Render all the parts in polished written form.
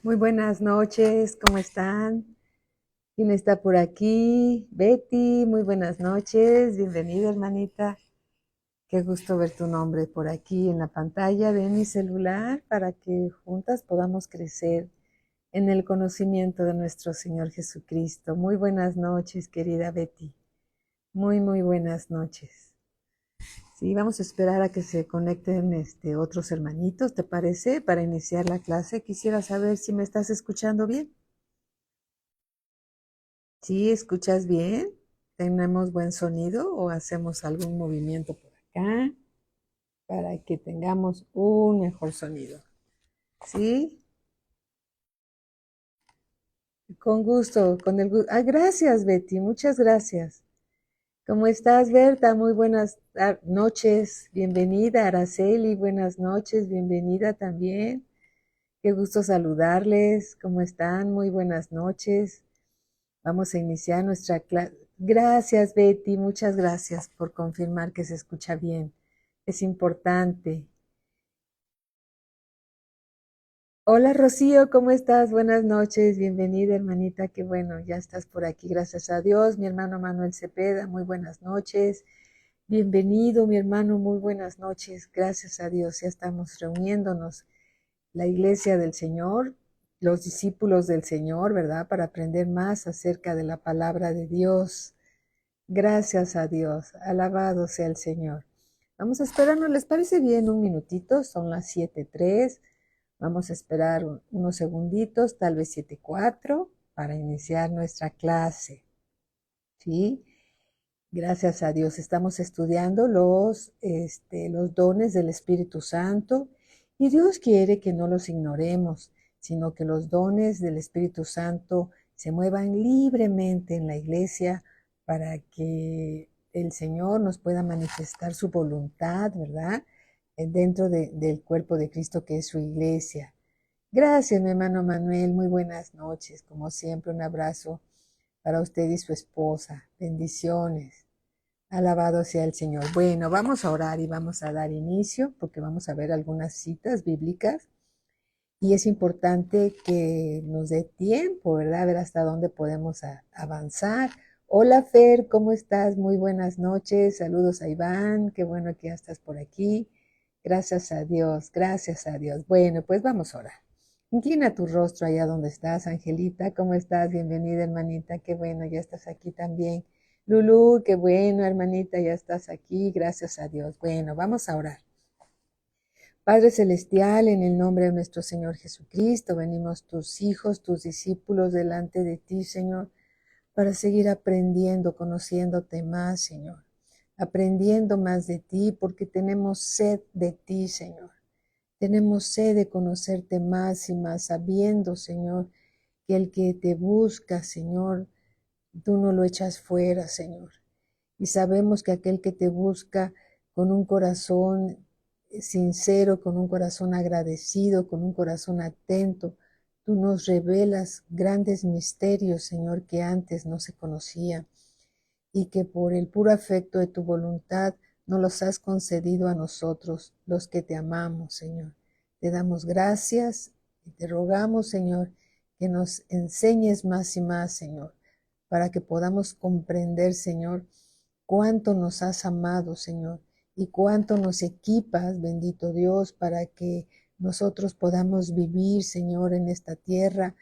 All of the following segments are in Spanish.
Muy buenas noches, ¿cómo están? ¿Quién está por aquí? Betty, muy buenas noches, bienvenida hermanita. Qué gusto ver tu nombre por aquí en la pantalla de mi celular para que juntas podamos crecer en el conocimiento de nuestro Señor Jesucristo. Muy buenas noches, querida Betty. Muy buenas noches. Sí, vamos a esperar a que se conecten otros hermanitos, ¿te parece? Para iniciar la clase, quisiera saber si me estás escuchando bien. ¿Sí escuchas bien? ¿Tenemos buen sonido o hacemos algún movimiento por acá para que tengamos un mejor sonido? ¿Sí? Con gusto, con el gusto. Ah, gracias, Betty, muchas gracias. ¿Cómo estás, Berta? Muy buenas noches. Bienvenida, Araceli. Buenas noches, bienvenida también. Qué gusto saludarles. ¿Cómo están? Muy buenas noches. Vamos a iniciar nuestra clase. Gracias, Betty. Muchas gracias por confirmar que se escucha bien. Es importante. Hola, Rocío, ¿cómo estás? Buenas noches. Bienvenida, hermanita. Qué bueno, ya estás por aquí. Gracias a Dios. Mi hermano Manuel Cepeda, muy buenas noches. Bienvenido, mi hermano. Muy buenas noches. Gracias a Dios. Ya estamos reuniéndonos. La iglesia del Señor, los discípulos del Señor, ¿verdad? Para aprender más acerca de la palabra de Dios. Gracias a Dios, alabado sea el Señor. Vamos a esperar, ¿no les parece bien un minutito? Son las 7:03. Vamos a esperar unos segunditos, tal vez 7:04, para iniciar nuestra clase. ¿Sí? Gracias a Dios. Estamos estudiando los dones del Espíritu Santo y Dios quiere que no los ignoremos, sino que los dones del Espíritu Santo se muevan libremente en la iglesia para que el Señor nos pueda manifestar su voluntad, ¿verdad? Dentro del cuerpo de Cristo que es su iglesia. Gracias, mi hermano Manuel. Muy buenas noches. Como siempre, un abrazo para usted y su esposa. Bendiciones. Alabado sea el Señor. Bueno, vamos a orar y vamos a dar inicio porque vamos a ver algunas citas bíblicas y es importante que nos dé tiempo, ¿verdad? A ver hasta dónde podemos avanzar. Hola Fer, ¿cómo estás? Muy buenas noches. Saludos a Iván, qué bueno que ya estás por aquí. Gracias a Dios, gracias a Dios. Bueno, pues vamos a orar. Inclina tu rostro allá donde estás, Angelita. ¿Cómo estás? Bienvenida, hermanita. Qué bueno, ya estás aquí también. Lulú, qué bueno, hermanita, ya estás aquí. Gracias a Dios. Bueno, vamos a orar. Padre Celestial, en el nombre de nuestro Señor Jesucristo, venimos tus hijos, tus discípulos delante de ti, Señor, para seguir aprendiendo, conociéndote más, Señor, aprendiendo más de ti, porque tenemos sed de ti, Señor. Tenemos sed de conocerte más y más, sabiendo, Señor, que el que te busca, Señor, tú no lo echas fuera, Señor. Y sabemos que aquel que te busca con un corazón sincero, con un corazón agradecido, con un corazón atento, tú nos revelas grandes misterios, Señor, que antes no se conocían y que por el puro afecto de tu voluntad nos los has concedido a nosotros, los que te amamos, Señor. Te damos gracias y te rogamos, Señor, que nos enseñes más y más, Señor, para que podamos comprender, Señor, cuánto nos has amado, Señor, y cuánto nos equipas, bendito Dios, para que nosotros podamos vivir, Señor, en esta tierra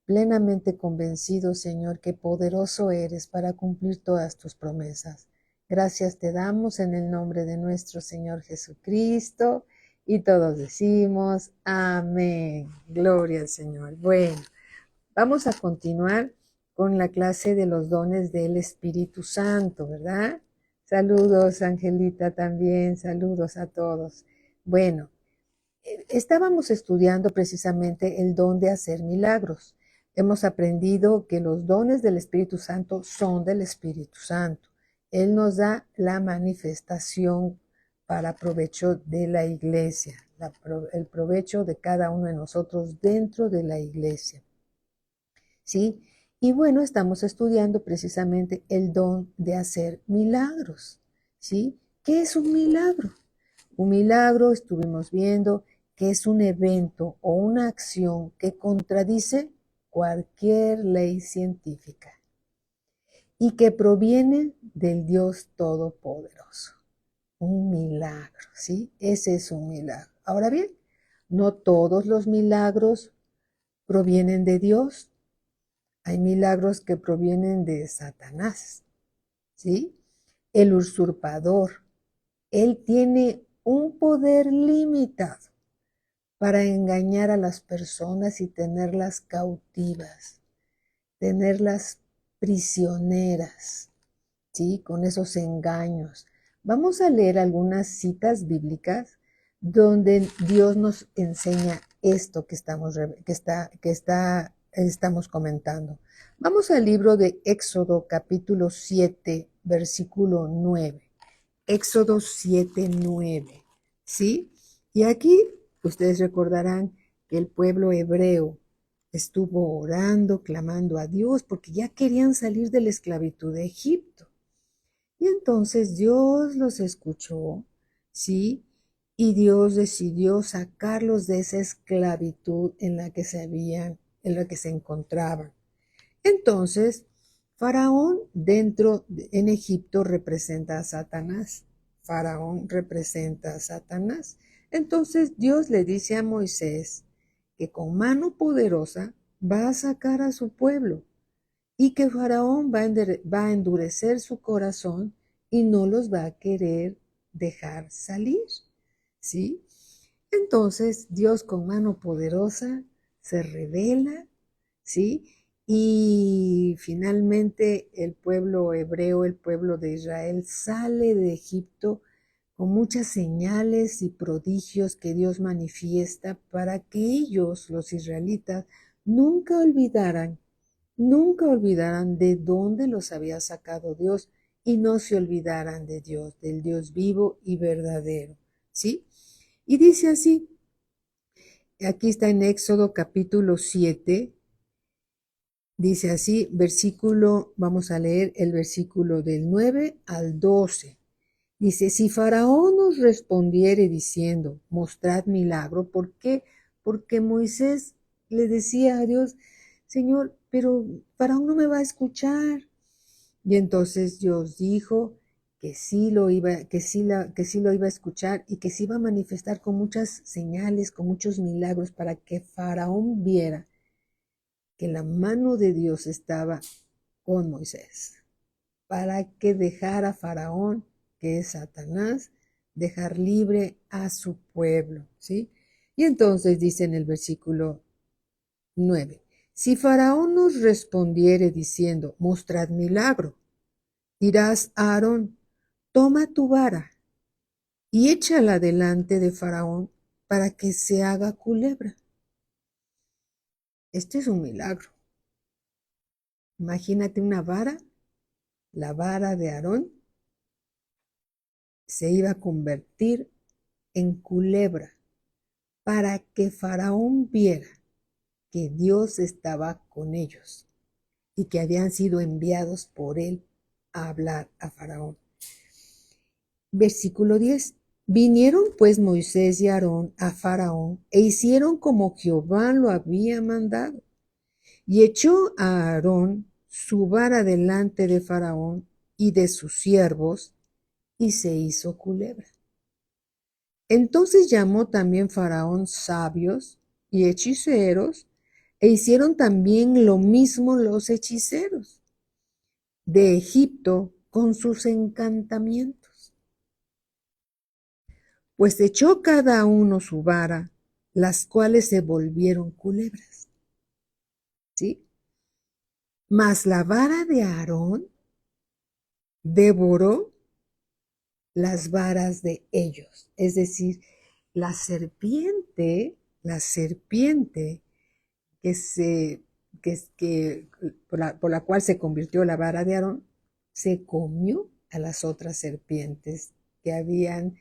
plenamente convencidos, Señor, que poderoso eres para cumplir todas tus promesas. Gracias te damos en el nombre de nuestro Señor Jesucristo y todos decimos amén. Gloria al Señor. Bueno, vamos a continuar con la clase de los dones del Espíritu Santo, ¿verdad? Saludos, Angelita, también. Saludos a todos. Bueno, estábamos estudiando precisamente el don de hacer milagros. Hemos aprendido que los dones del Espíritu Santo son del Espíritu Santo. Él nos da la manifestación para provecho de la iglesia, el provecho de cada uno de nosotros dentro de la iglesia. ¿Sí? Y bueno, estamos estudiando precisamente el don de hacer milagros. ¿Sí? ¿Qué es un milagro? Un milagro, estuvimos viendo, que es un evento o una acción que contradice cualquier ley científica y que proviene del Dios Todopoderoso. Un milagro, ¿sí? Ese es un milagro. Ahora bien, no todos los milagros provienen de Dios. Hay milagros que provienen de Satanás, ¿sí? El usurpador. Él tiene un poder limitado para engañar a las personas y tenerlas cautivas, tenerlas prisioneras, ¿sí? Con esos engaños. Vamos a leer algunas citas bíblicas donde Dios nos enseña esto que estamos comentando. Vamos al libro de Éxodo capítulo 7, versículo 9. Éxodo 7, 9. ¿Sí? Y aquí ustedes recordarán que el pueblo hebreo estuvo orando, clamando a Dios, porque ya querían salir de la esclavitud de Egipto. Y entonces Dios los escuchó, ¿sí? Y Dios decidió sacarlos de esa esclavitud en la que se encontraban. Entonces, Faraón en Egipto representa a Satanás. Faraón representa a Satanás. Entonces Dios le dice a Moisés que con mano poderosa va a sacar a su pueblo y que Faraón va a endurecer su corazón y no los va a querer dejar salir, ¿sí? Entonces Dios con mano poderosa se revela, ¿sí? Y finalmente el pueblo hebreo, el pueblo de Israel, sale de Egipto con muchas señales y prodigios que Dios manifiesta para que ellos, los israelitas, nunca olvidaran nunca olvidaran de dónde los había sacado Dios y no se olvidaran de Dios, del Dios vivo y verdadero. ¿Sí? Y dice así, aquí está en Éxodo capítulo 7, dice así, vamos a leer el versículo del 9 al 12. Dice, si Faraón nos respondiere diciendo, mostrad milagro, ¿por qué? Porque Moisés le decía a Dios, Señor, pero Faraón no me va a escuchar. Y entonces Dios dijo que sí lo iba, que sí lo iba a escuchar y que se iba a manifestar con muchas señales, con muchos milagros para que Faraón viera que la mano de Dios estaba con Moisés, para que dejara a Faraón, que es Satanás, dejar libre a su pueblo, ¿sí? Y entonces dice en el versículo 9, si Faraón nos respondiere diciendo, mostrad milagro, dirás a Aarón, toma tu vara y échala delante de Faraón para que se haga culebra. Este es un milagro. Imagínate una vara, la vara de Aarón se iba a convertir en culebra para que Faraón viera que Dios estaba con ellos y que habían sido enviados por él a hablar a Faraón. Versículo 10. Vinieron pues Moisés y Aarón a Faraón e hicieron como Jehová lo había mandado. Y echó a Aarón su vara delante de Faraón y de sus siervos y se hizo culebra. Entonces llamó también Faraón sabios y hechiceros e hicieron también lo mismo los hechiceros de Egipto con sus encantamientos. Pues echó cada uno su vara, las cuales se volvieron culebras. ¿Sí? Mas la vara de Aarón devoró las varas de ellos. Es decir, la serpiente que se, que por la cual se convirtió la vara de Aarón, se comió a las otras serpientes que habían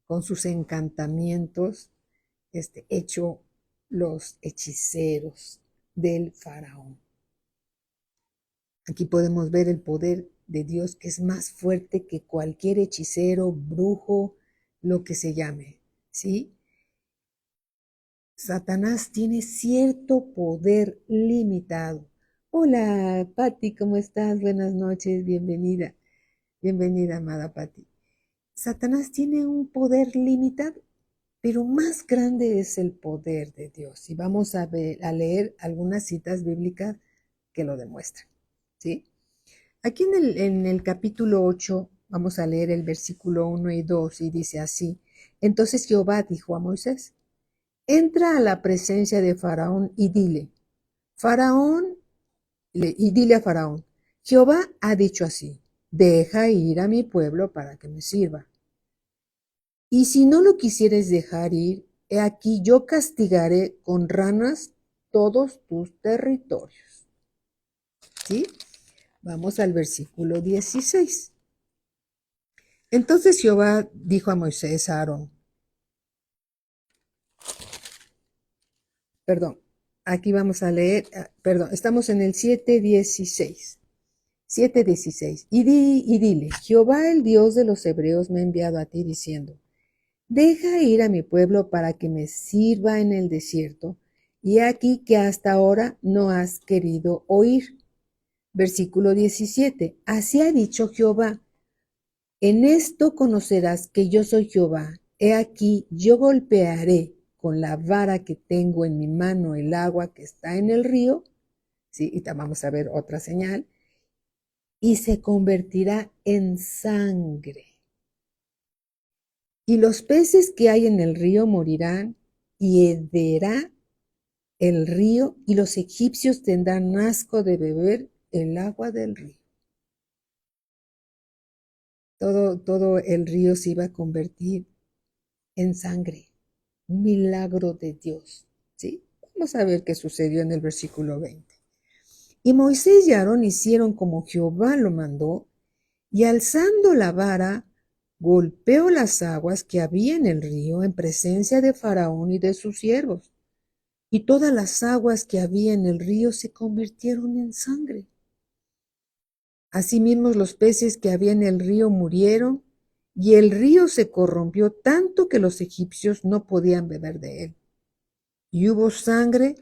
con sus encantamientos hecho los hechiceros del faraón. Aquí podemos ver el poder de Dios que es más fuerte que cualquier hechicero, brujo, lo que se llame, ¿sí? Satanás tiene cierto poder limitado. Hola, Patti, ¿cómo estás? Buenas noches, bienvenida. Bienvenida, amada Patti. Satanás tiene un poder limitado, pero más grande es el poder de Dios. Y vamos a leer algunas citas bíblicas que lo demuestran. ¿Sí? Aquí en el capítulo 8 vamos a leer el versículo 1 y 2 y dice así: Entonces Jehová dijo a Moisés: Entra a la presencia de Faraón y Faraón, dile a Faraón, Jehová ha dicho así: Deja ir a mi pueblo para que me sirva. Y si no lo quisieres dejar ir, he aquí yo castigaré con ranas todos tus territorios. ¿Sí? Vamos al versículo 16. Entonces Jehová dijo a Moisés, a Aarón, perdón, aquí vamos a leer, perdón, estamos en el 7:16. 7:16. Y dile, Jehová el Dios de los hebreos me ha enviado a ti diciendo, deja ir a mi pueblo para que me sirva en el desierto, y he aquí que hasta ahora no has querido oír. Versículo 17. Así ha dicho Jehová, en esto conocerás que yo soy Jehová. He aquí, yo golpearé con la vara que tengo en mi mano el agua que está en el río. ¿Sí? Y vamos a ver otra señal. Y se convertirá en sangre. Y los peces que hay en el río morirán, y hederá el río, y los egipcios tendrán asco de beber el agua del río. Todo el río se iba a convertir en sangre. Un milagro de Dios. ¿Sí? Vamos a ver qué sucedió en el versículo 20. Y Moisés y Aarón hicieron como Jehová lo mandó, y alzando la vara, golpeó las aguas que había en el río en presencia de Faraón y de sus siervos. Y todas las aguas que había en el río se convirtieron en sangre. Asimismo los peces que había en el río murieron, y el río se corrompió tanto que los egipcios no podían beber de él. Y hubo sangre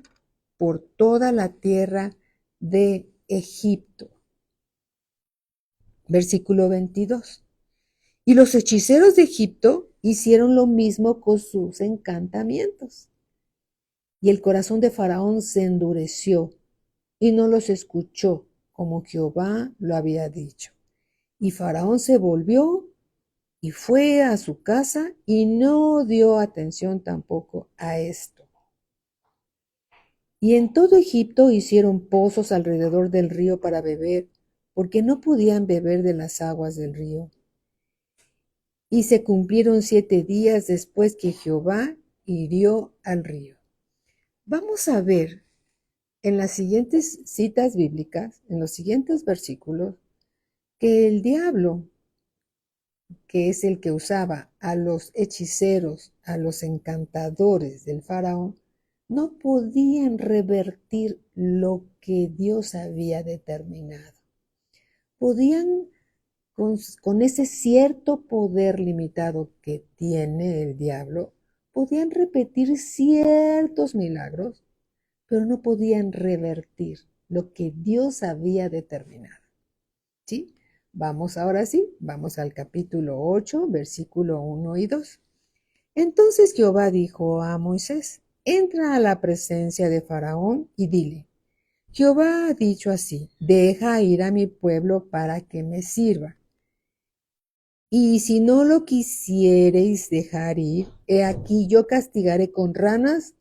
por toda la tierra de Egipto. Versículo 22. Y los hechiceros de Egipto hicieron lo mismo con sus encantamientos. Y el corazón de Faraón se endureció y no los escuchó como Jehová lo había dicho. Y Faraón se volvió y fue a su casa y no dio atención tampoco a esto. Y en todo Egipto hicieron pozos alrededor del río para beber, porque no podían beber de las aguas del río. Y se cumplieron 7 días después que Jehová hirió al río. Vamos a ver en las siguientes citas bíblicas, en los siguientes versículos, que el diablo, que es el que usaba a los hechiceros, a los encantadores del faraón, no podían revertir lo que Dios había determinado. Podían, con ese cierto poder limitado que tiene el diablo, podían repetir ciertos milagros, pero no podían revertir lo que Dios había determinado. ¿Sí? Vamos ahora sí, vamos al capítulo 8, versículo 1 y 2. Entonces Jehová dijo a Moisés, entra a la presencia de Faraón y dile, Jehová ha dicho así, deja ir a mi pueblo para que me sirva. Y si no lo quisiereis dejar ir, he aquí yo castigaré con ranas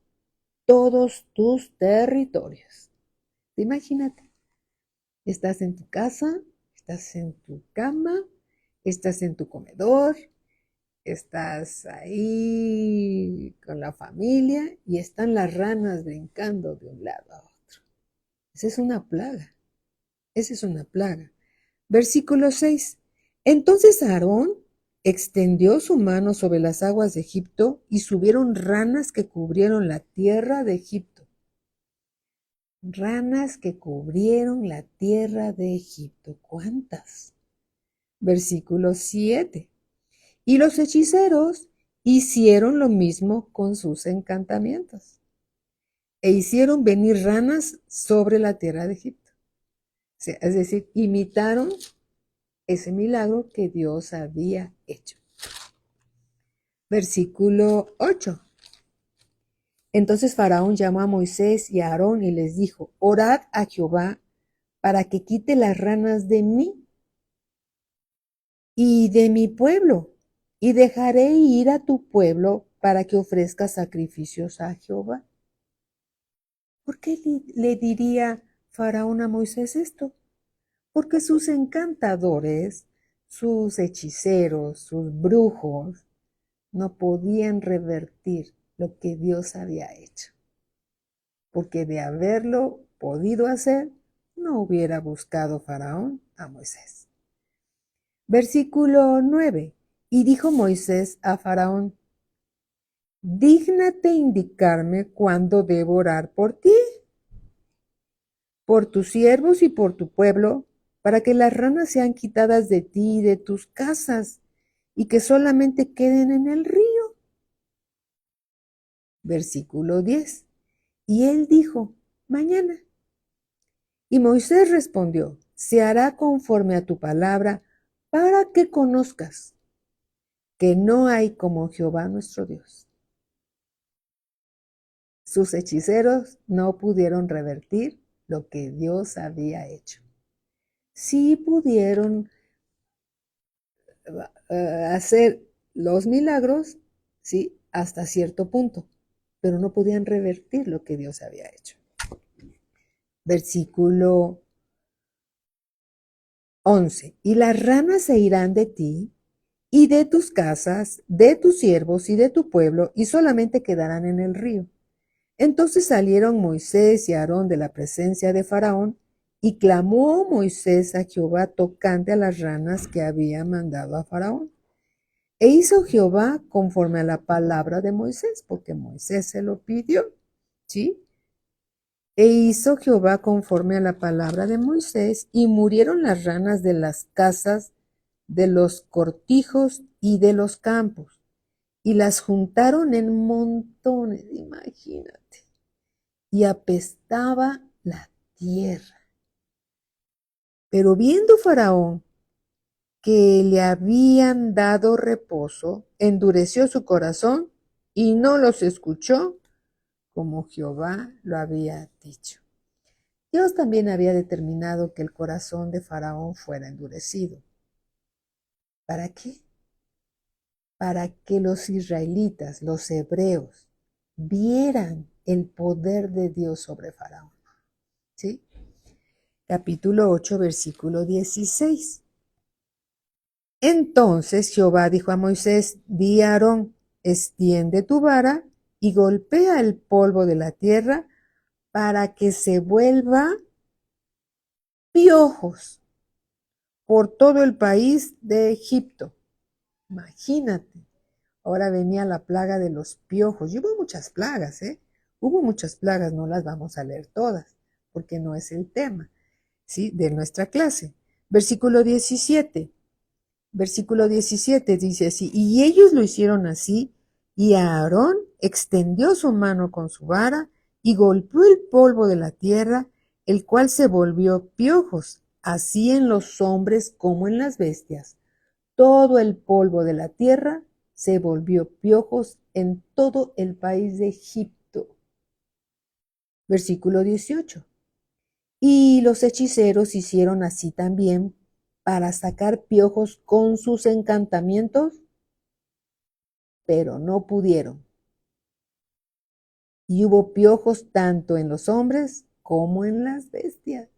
todos tus territorios. Imagínate, estás en tu casa, estás en tu cama, estás en tu comedor, estás ahí con la familia y están las ranas brincando de un lado a otro. Esa es una plaga. Esa es una plaga. Versículo 6. Entonces Aarón extendió su mano sobre las aguas de Egipto y subieron ranas que cubrieron la tierra de Egipto. Ranas que cubrieron la tierra de Egipto. ¿Cuántas? Versículo 7. Y los hechiceros hicieron lo mismo con sus encantamientos. e hicieron venir ranas sobre la tierra de Egipto. O sea, es decir, imitaron ese milagro que Dios había hecho. Versículo 8. Entonces Faraón llamó a Moisés y a Aarón y les dijo: orad a Jehová para que quite las ranas de mí y de mi pueblo, y dejaré ir a tu pueblo para que ofrezca sacrificios a Jehová. ¿Por qué le diría Faraón a Moisés esto? Porque sus encantadores, sus hechiceros, sus brujos, no podían revertir lo que Dios había hecho. Porque de haberlo podido hacer, no hubiera buscado Faraón a Moisés. Versículo 9. Y dijo Moisés a Faraón: dígnate indicarme cuándo debo orar por ti, por tus siervos y por tu pueblo, para que las ranas sean quitadas de ti y de tus casas, y que solamente queden en el río. Versículo 10. Y él dijo: mañana. Y Moisés respondió: se hará conforme a tu palabra, para que conozcas que no hay como Jehová nuestro Dios. Sus hechiceros no pudieron revertir lo que Dios había hecho. Sí pudieron hacer los milagros, sí, hasta cierto punto, pero no podían revertir lo que Dios había hecho. Versículo 11. Y las ranas se irán de ti y de tus casas, de tus siervos y de tu pueblo, y solamente quedarán en el río. Entonces salieron Moisés y Aarón de la presencia de Faraón, y clamó Moisés a Jehová tocante a las ranas que había mandado a Faraón. E hizo Jehová conforme a la palabra de Moisés, porque Moisés se lo pidió, ¿sí? E hizo Jehová conforme a la palabra de Moisés, y murieron las ranas de las casas, de los cortijos y de los campos, y las juntaron en montones, imagínate, y apestaba la tierra. Pero viendo Faraón que le habían dado reposo, endureció su corazón y no los escuchó como Jehová lo había dicho. Dios también había determinado que el corazón de Faraón fuera endurecido. ¿Para qué? Para que los israelitas, los hebreos, vieran el poder de Dios sobre Faraón. ¿Sí? Capítulo 8, versículo 16. Entonces Jehová dijo a Moisés: di a Aarón, extiende tu vara y golpea el polvo de la tierra para que se vuelva piojos por todo el país de Egipto. Imagínate, ahora venía la plaga de los piojos. Y hubo muchas plagas, ¿eh? Hubo muchas plagas, no las vamos a leer todas, porque no es el tema, ¿sí? De nuestra clase. Versículo 17. Versículo 17 dice así: y ellos lo hicieron así, y Aarón extendió su mano con su vara y golpeó el polvo de la tierra, el cual se volvió piojos, así en los hombres como en las bestias. Todo el polvo de la tierra se volvió piojos en todo el país de Egipto. Versículo 18. Y los hechiceros hicieron así también para sacar piojos con sus encantamientos, pero no pudieron. Y hubo piojos tanto en los hombres como en las bestias.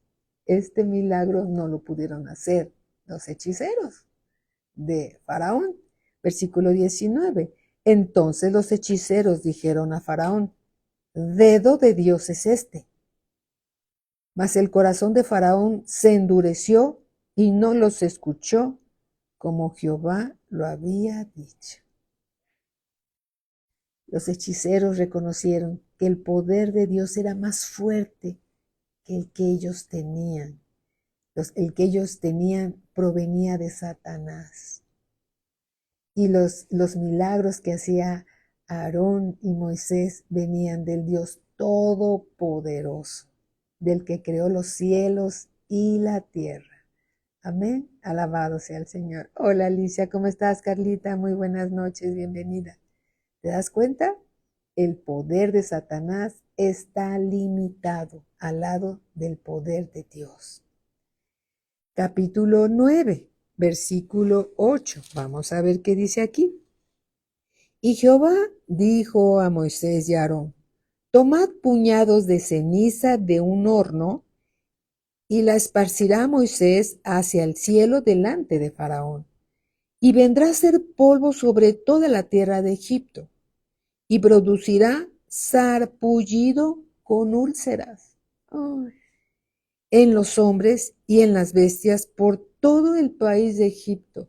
Este milagro no lo pudieron hacer los hechiceros de Faraón. Versículo 19. Entonces los hechiceros dijeron a Faraón: dedo de Dios es este. Mas el corazón de Faraón se endureció y no los escuchó como Jehová lo había dicho. Los hechiceros reconocieron que el poder de Dios era más fuerte que el que ellos tenían. El que ellos tenían provenía de Satanás. Y los milagros que hacía Aarón y Moisés venían del Dios Todopoderoso, del que creó los cielos y la tierra. Amén. Alabado sea el Señor. Hola Alicia, ¿cómo estás, Carlita? Muy buenas noches, bienvenida. ¿Te das cuenta? El poder de Satanás está limitado al lado del poder de Dios. Capítulo 9, versículo 8. Vamos a ver qué dice aquí. Y Jehová dijo a Moisés y a Aarón: tomad puñados de ceniza de un horno y la esparcirá Moisés hacia el cielo delante de Faraón. Y vendrá a ser polvo sobre toda la tierra de Egipto, y producirá sarpullido con úlceras en los hombres y en las bestias por todo el país de Egipto.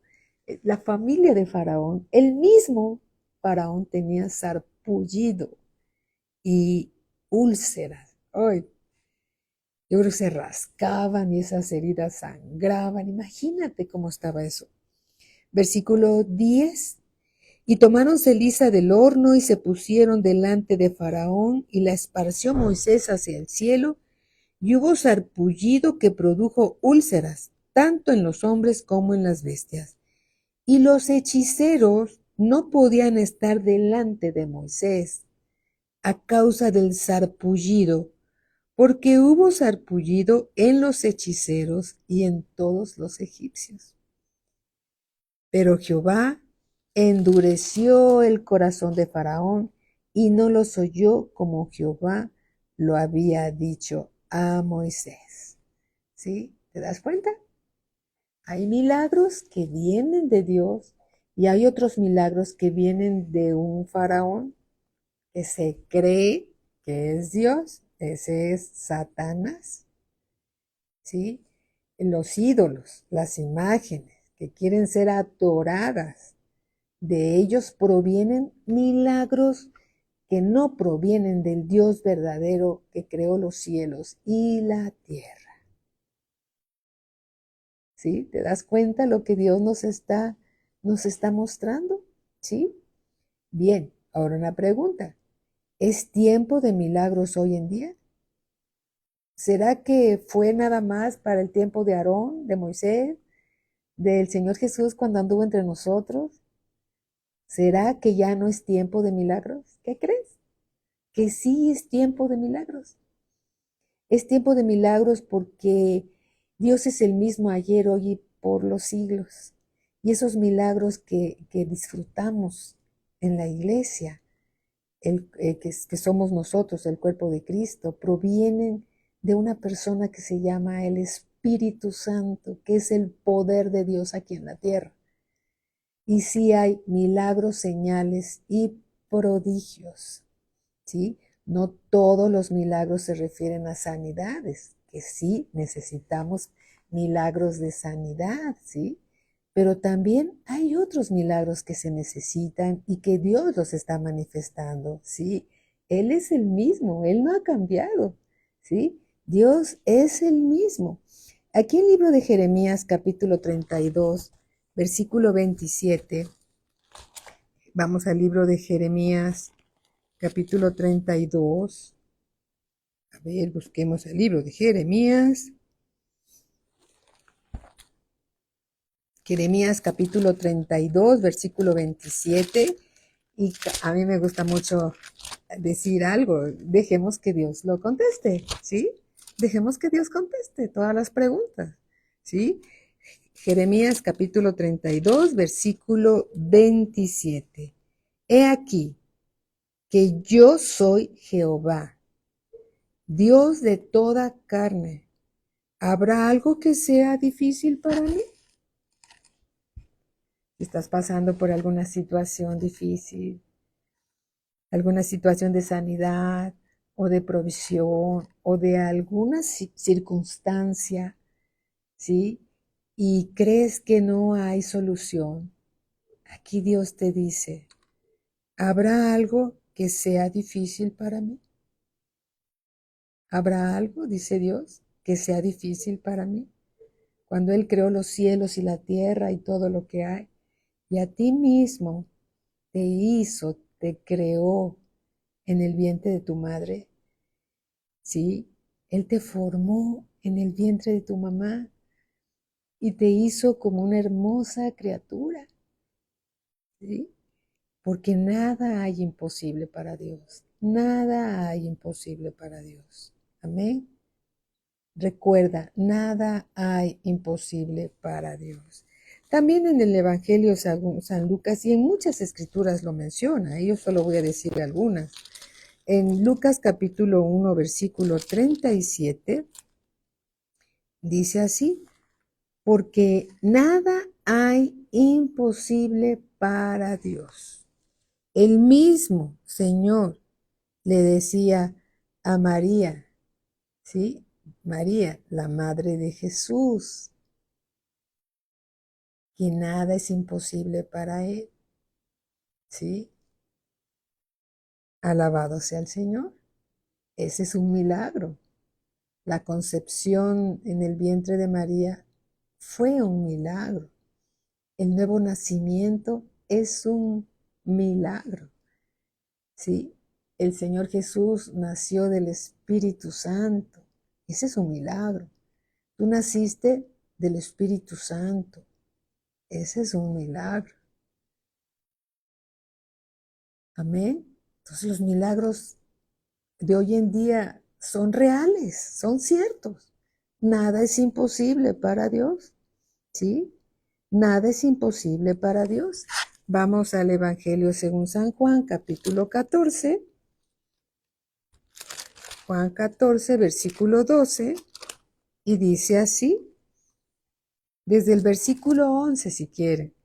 La familia de Faraón, el mismo Faraón tenía sarpullido y úlceras. Ay, yo creo que se rascaban y esas heridas sangraban. Imagínate cómo estaba eso. Versículo 10. Y tomaron ceniza del horno y se pusieron delante de Faraón, y la esparció Moisés hacia el cielo, y hubo sarpullido que produjo úlceras, tanto en los hombres como en las bestias. Y los hechiceros no podían estar delante de Moisés a causa del sarpullido, porque hubo sarpullido en los hechiceros y en todos los egipcios. Pero Jehová endureció el corazón de Faraón y no los oyó como Jehová lo había dicho a Moisés. ¿Sí? ¿Te das cuenta? Hay milagros que vienen de Dios y hay otros milagros que vienen de un faraón que se cree que es Dios. Ese es Satanás. ¿Sí? Los ídolos, las imágenes que quieren ser adoradas, de ellos provienen milagros que no provienen del Dios verdadero que creó los cielos y la tierra. ¿Sí? ¿Te das cuenta lo que Dios nos está mostrando? ¿Sí? Bien, ahora una pregunta. ¿Es tiempo de milagros hoy en día? ¿Será que fue nada más para el tiempo de Aarón, de Moisés, del Señor Jesús cuando anduvo entre nosotros? ¿Será que ya no es tiempo de milagros? ¿Qué crees? Que sí es tiempo de milagros. Es tiempo de milagros porque Dios es el mismo ayer, hoy y por los siglos. Y esos milagros que disfrutamos en la iglesia, que somos nosotros, el cuerpo de Cristo, provienen de una persona que se llama el Espíritu Santo, que es el poder de Dios aquí en la tierra. Y sí hay milagros, señales y prodigios, ¿sí? No todos los milagros se refieren a sanidades, que sí necesitamos milagros de sanidad, ¿sí? Pero también hay otros milagros que se necesitan y que Dios los está manifestando, ¿sí? Él es el mismo, Él no ha cambiado, ¿sí? Dios es el mismo. Aquí en el libro de Jeremías, capítulo 32, versículo 27, vamos al libro de Jeremías, capítulo 32. A ver, busquemos el libro de Jeremías. Jeremías capítulo 32, versículo 27. Y a mí me gusta mucho decir algo. Dejemos que Dios lo conteste, ¿sí? Dejemos que Dios conteste todas las preguntas, ¿sí? Jeremías capítulo 32, versículo 27. He aquí que yo soy Jehová, Dios de toda carne. ¿Habrá algo que sea difícil para mí? Si estás pasando por alguna situación difícil, alguna situación de sanidad o de provisión o de alguna circunstancia, ¿sí? Y crees que no hay solución, aquí Dios te dice, ¿habrá algo que sea difícil para mí? ¿Habrá algo, dice Dios, que sea difícil para mí? Cuando Él creó los cielos y la tierra y todo lo que hay, y a ti mismo te hizo, te creó en el vientre de tu madre, ¿sí? Él te formó en el vientre de tu mamá y te hizo como una hermosa criatura, ¿sí? Porque nada hay imposible para Dios. Nada hay imposible para Dios. Amén. Recuerda, nada hay imposible para Dios. También en el Evangelio San Lucas y en muchas escrituras lo menciona, y yo solo voy a decir algunas. En Lucas capítulo 1, versículo 37, dice así, porque nada hay imposible para Dios. El mismo Señor le decía a María, ¿sí? María, la madre de Jesús, que nada es imposible para Él, ¿sí? Alabado sea el Señor. Ese es un milagro. La concepción en el vientre de María fue un milagro. El nuevo nacimiento es un milagro, ¿sí? El Señor Jesús nació del Espíritu Santo. Ese es un milagro. Tú naciste del Espíritu Santo. Ese es un milagro. Amén. Entonces los milagros de hoy en día son reales, son ciertos. Nada es imposible para Dios, ¿sí? Nada es imposible para Dios. Vamos al Evangelio según San Juan, capítulo 14. Juan 14, versículo 12, y dice así, desde el versículo 11 si quieren.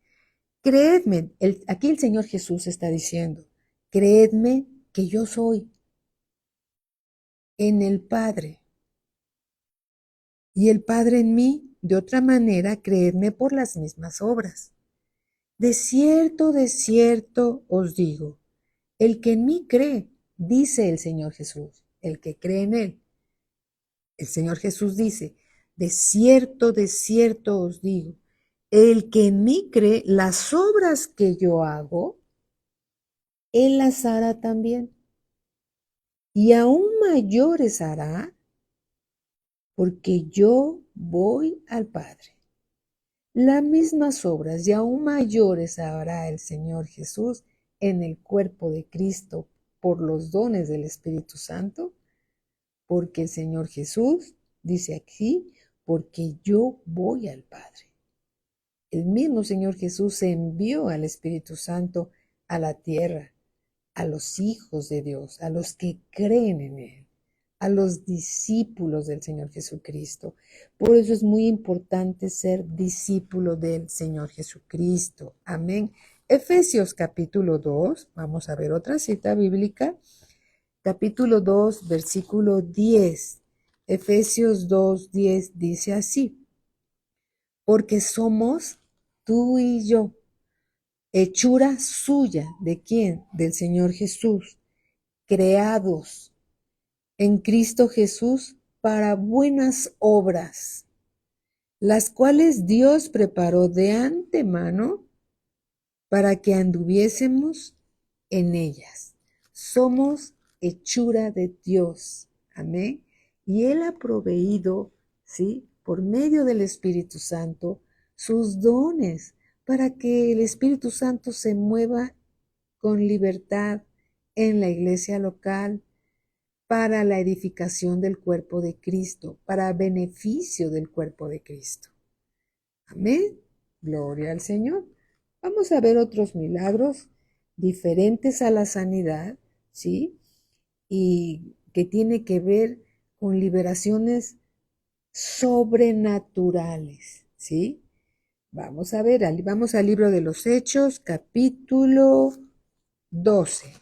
Creedme, aquí el Señor Jesús está diciendo, creedme que yo soy en el Padre y el Padre en mí, de otra manera, creedme por las mismas obras. De cierto os digo, el que en mí cree, dice el Señor Jesús, el que cree en Él. El Señor Jesús dice, de cierto os digo, el que en mí cree, las obras que yo hago, Él las hará también. Y aún mayores hará, porque yo voy al Padre. Las mismas obras y aún mayores hará el Señor Jesús en el cuerpo de Cristo por los dones del Espíritu Santo, porque el Señor Jesús dice aquí, porque yo voy al Padre. El mismo Señor Jesús envió al Espíritu Santo a la tierra, a los hijos de Dios, a los que creen en Él, a los discípulos del Señor Jesucristo. Por eso es muy importante ser discípulo del Señor Jesucristo. Amén. Efesios capítulo 2, vamos a ver otra cita bíblica. Capítulo 2, versículo 10. Efesios 2, 10 dice así, porque somos tú y yo, hechura suya, ¿de quién? Del Señor Jesús, creados en Cristo Jesús para buenas obras, las cuales Dios preparó de antemano para que anduviésemos en ellas. Somos hechura de Dios. Amén. Y Él ha proveído, ¿sí? Por medio del Espíritu Santo, sus dones para que el Espíritu Santo se mueva con libertad en la iglesia local, para la edificación del cuerpo de Cristo, para beneficio del cuerpo de Cristo. Amén. Gloria al Señor. Vamos a ver otros milagros diferentes a la sanidad, ¿sí? Y que tiene que ver con liberaciones sobrenaturales, ¿sí? Vamos a ver, vamos al libro de los Hechos, capítulo 12.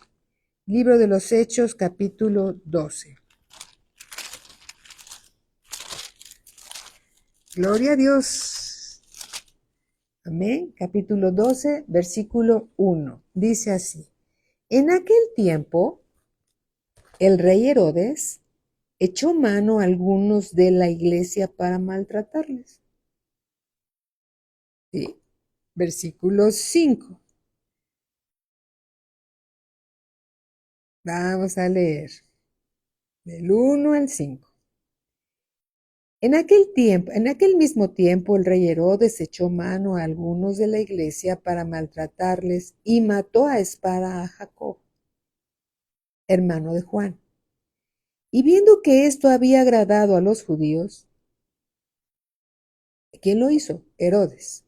Libro de los Hechos, capítulo 12. Gloria a Dios. Amén. Capítulo 12, versículo 1. Dice así. En aquel tiempo, el rey Herodes echó mano a algunos de la iglesia para maltratarles. ¿Sí? Versículo 5. Vamos a leer. del 1 al 5. En aquel mismo tiempo, el rey Herodes echó mano a algunos de la iglesia para maltratarles y mató a espada a Jacob, hermano de Juan. Y viendo que esto había agradado a los judíos, ¿quién lo hizo? Herodes.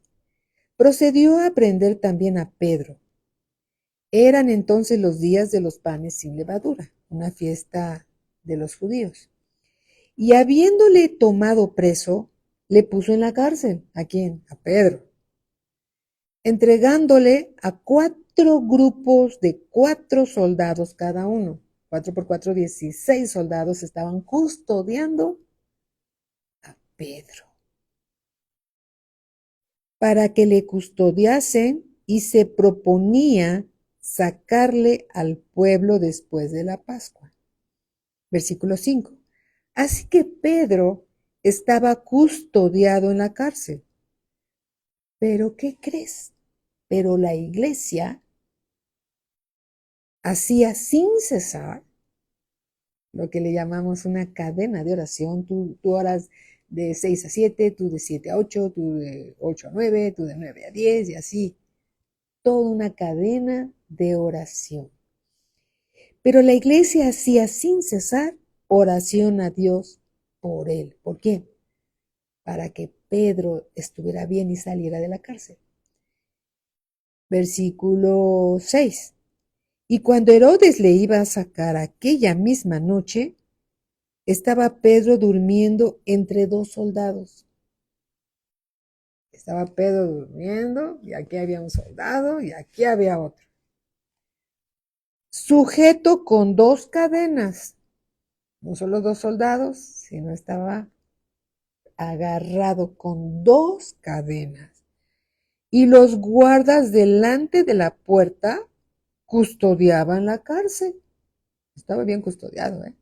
Procedió a prender también a Pedro. Eran entonces los días de los panes sin levadura, una fiesta de los judíos. Y habiéndole tomado preso, le puso en la cárcel. ¿A quién? A Pedro. Entregándole a 4 grupos de 4 soldados cada uno. 4 por 4, 16 soldados estaban custodiando a Pedro para que le custodiasen, y se proponía sacarle al pueblo después de la Pascua. Versículo 5. Así que Pedro estaba custodiado en la cárcel. ¿Pero qué crees? Pero la iglesia hacía sin cesar lo que le llamamos una cadena de oración. Tú oras de 6 a 7, tú de 7 a 8, tú de 8 a 9, tú de 9 a 10 y así. Toda una cadena de oración. Pero la iglesia hacía sin cesar oración a Dios por él. ¿Por qué? Para que Pedro estuviera bien y saliera de la cárcel. Versículo 6. Y cuando Herodes le iba a sacar aquella misma noche, estaba Pedro durmiendo entre 2 soldados. Estaba Pedro durmiendo y aquí había un soldado y aquí había otro. Sujeto con 2 cadenas. No solo 2 soldados, sino estaba agarrado con 2 cadenas. Y los guardas delante de la puerta custodiaban la cárcel. Estaba bien custodiado, ¿eh?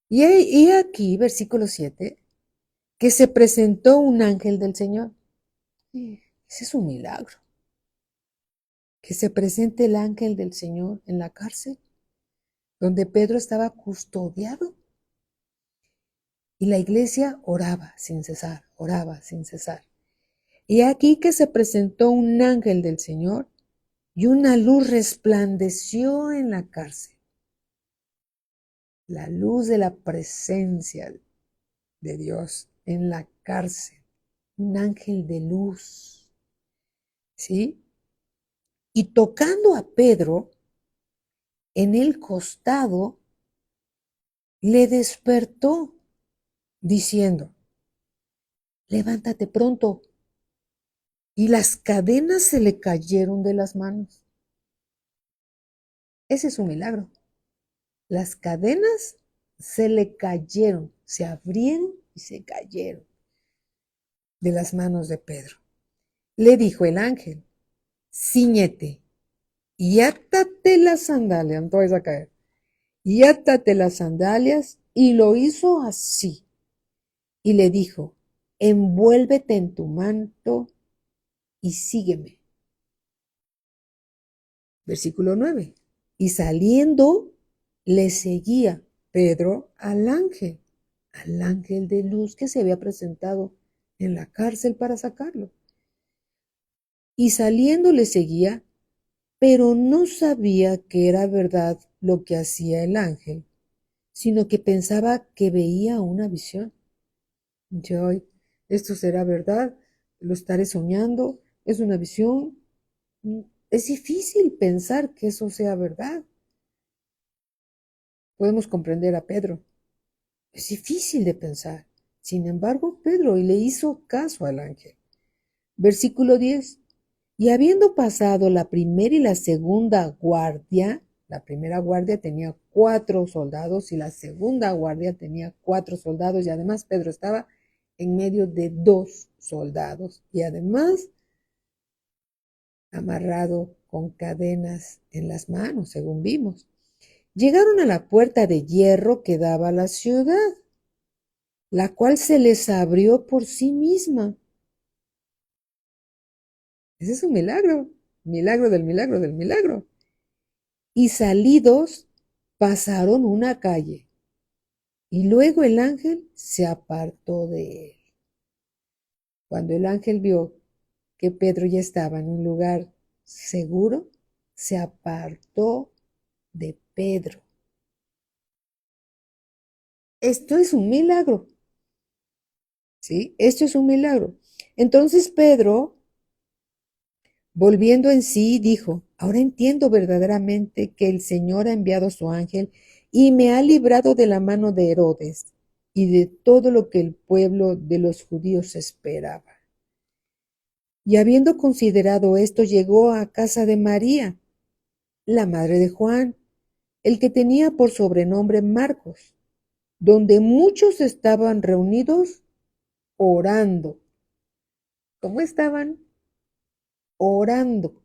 Y aquí, versículo 7, que se presentó un ángel del Señor. Ese es un milagro. Que se presente el ángel del Señor en la cárcel, donde Pedro estaba custodiado. Y la iglesia oraba sin cesar, oraba sin cesar. Y aquí que se presentó un ángel del Señor y una luz resplandeció en la cárcel. La luz de la presencia de Dios en la cárcel. Un ángel de luz. ¿Sí? Y tocando a Pedro en el costado, le despertó diciendo, levántate pronto. Y las cadenas se le cayeron de las manos. Ese es un milagro. Las cadenas se le cayeron, se abrieron y se cayeron de las manos de Pedro. Le dijo el ángel, cíñete y átate las sandalias, no te vayas a caer, y átate las sandalias, y lo hizo así. Y le dijo, envuélvete en tu manto y sígueme. Versículo 9. Y saliendo, le seguía Pedro al ángel de luz que se había presentado en la cárcel para sacarlo. Y saliendo le seguía, pero no sabía que era verdad lo que hacía el ángel, sino que pensaba que veía una visión. Yo, esto será verdad, lo estaré soñando, es una visión. Es difícil pensar que eso sea verdad. Podemos comprender a Pedro. Es difícil de pensar. Sin embargo, Pedro le hizo caso al ángel. Versículo 10. Y habiendo pasado la primera y la segunda guardia, la primera guardia tenía 4 soldados y la segunda guardia tenía 4 soldados, y además Pedro estaba en medio de 2 soldados y además amarrado con cadenas en las manos, según vimos. Llegaron a la puerta de hierro que daba a la ciudad, la cual se les abrió por sí misma. Ese es un milagro, milagro del milagro del milagro. Y salidos pasaron una calle y luego el ángel se apartó de él. Cuando el ángel vio que Pedro ya estaba en un lugar seguro, se apartó de Pedro. Esto es un milagro, ¿sí? Esto es un milagro. Entonces Pedro, volviendo en sí, dijo, ahora entiendo verdaderamente que el Señor ha enviado su ángel y me ha librado de la mano de Herodes y de todo lo que el pueblo de los judíos esperaba. Y habiendo considerado esto, llegó a casa de María, la madre de Juan, el que tenía por sobrenombre Marcos, donde muchos estaban reunidos orando. ¿Cómo estaban? Orando.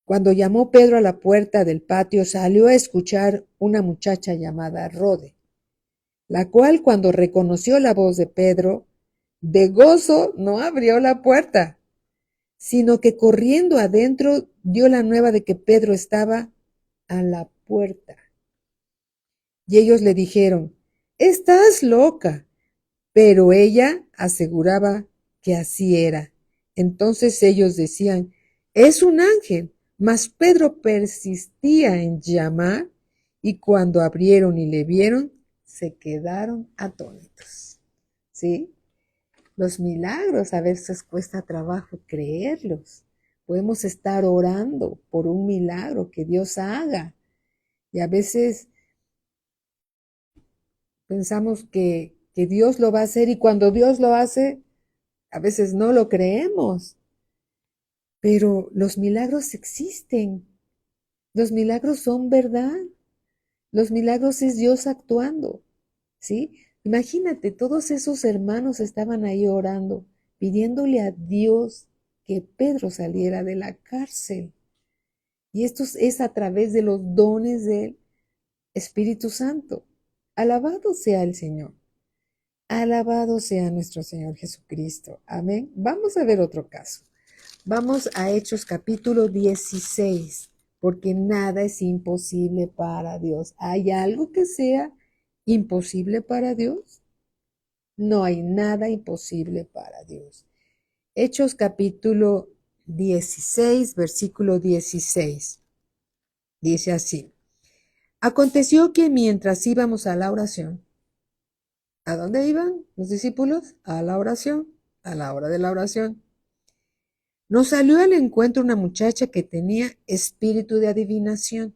Cuando llamó Pedro a la puerta del patio, salió a escuchar una muchacha llamada Rode, la cual cuando reconoció la voz de Pedro, de gozo no abrió la puerta, sino que corriendo adentro dio la nueva de que Pedro estaba a la puerta. Y ellos le dijeron, estás loca. Pero ella aseguraba que así era. Entonces ellos decían, es un ángel. Mas Pedro persistía en llamar y cuando abrieron y le vieron, se quedaron atónitos. ¿Sí? Los milagros a veces cuesta trabajo creerlos. Podemos estar orando por un milagro que Dios haga. Y a veces pensamos que Dios lo va a hacer y cuando Dios lo hace, a veces no lo creemos. Pero los milagros existen. Los milagros son verdad. Los milagros es Dios actuando. ¿Sí? Imagínate, todos esos hermanos estaban ahí orando, pidiéndole a Dios que Pedro saliera de la cárcel. Y esto es a través de los dones del Espíritu Santo. Alabado sea el Señor. Alabado sea nuestro Señor Jesucristo. Amén. Vamos a ver otro caso. Vamos a Hechos capítulo 16, porque nada es imposible para Dios. ¿Hay algo que sea imposible para Dios? No hay nada imposible para Dios. Hechos capítulo 16, versículo 16. Dice así. Aconteció que mientras íbamos a la oración, ¿a dónde iban los discípulos? A la oración, a la hora de la oración. Nos salió al encuentro una muchacha que tenía espíritu de adivinación.